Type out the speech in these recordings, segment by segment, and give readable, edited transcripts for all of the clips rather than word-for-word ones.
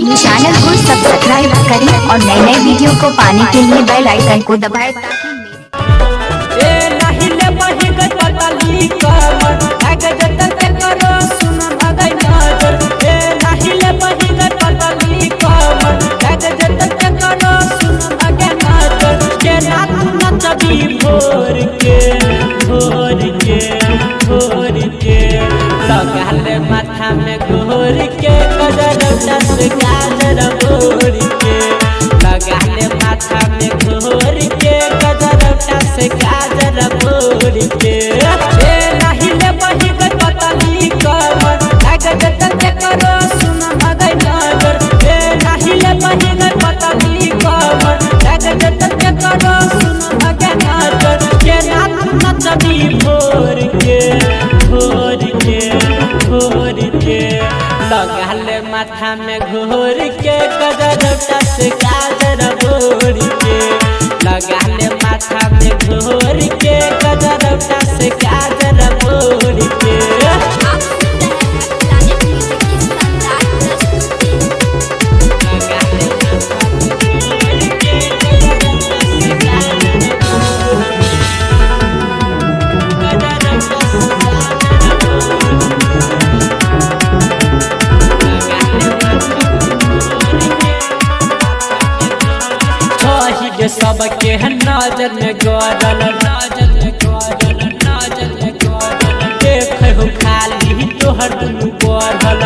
मेरी चैनल को सब्सक्राइब करें और नए नए वीडियो को पाने के लिए बेल आइकन को दबाएं लगाले माथा में घोर के गजरौटा से गाजर भोर के लगाले माथा में घोर के गजरौटा से गाजर भोर के ए नहीं ले बही गई पतली कमर लागत तक करो सुन मगई नजर ए नहीं ले बही गई पतली कमर लागत तक करो सुन मगई नजर के नाथ नचबी भोर के लगाले माथा में घोर के गजरौटा से गाजर भोर के लगाले माथा में घोर के गजरौटा से गाजर भोर के सबके नजर में गड़ल देख हो खाली तोहर दुनू बढ़ल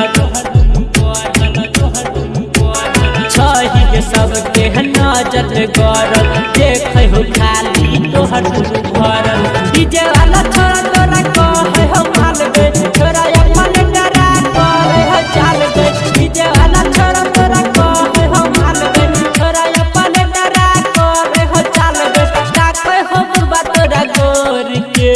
छही सबके नजर में गड़ल देख हो खाली तोहर दुनू भरल डीजे वाला छोरा तोरा कहे हो माल गए छोरा अपन डरा करे हो चाल गए डीजे वाला छोरा तोरा कहे हो माल गए छोरा अपन डरा करे हो चाल गए काके हो बुबा तोरा गोर के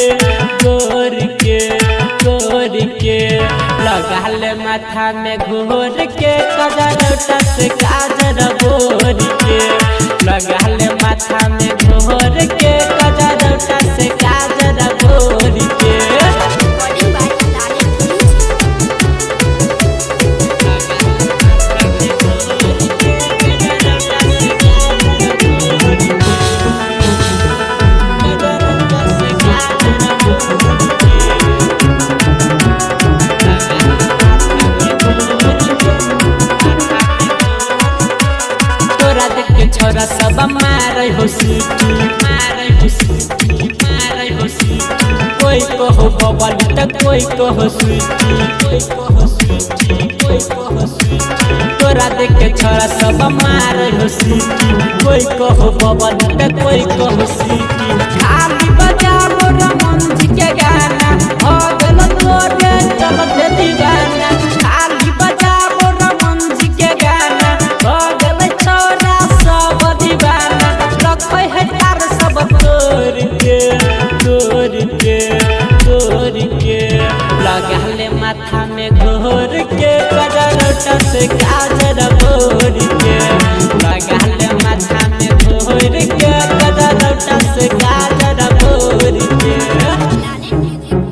लगाले माथा में घोर के गजरौटा से गाजर भोर के लगाले माथा में घोर के गजरौटा से गाजर भोर के छोरा सब मारे हो सीटी कोई कहो बबली त कोई कहो स्वीटी तोरा देख के छोरा सब मारे हो सीटी कोई कहो बबली त कोई कहो स्वीटी खाली बजा मोरा मन के गाना हो गल तोरे चलते दीवाना खाली बजा मोरा मन के गाना हो गल छोरा दीवाना रखै है तार सब तोड़ के लगाले माथा में घोर के गजरौटा से गाजर भोर के लगाले माथा में घोर के गजरौटा से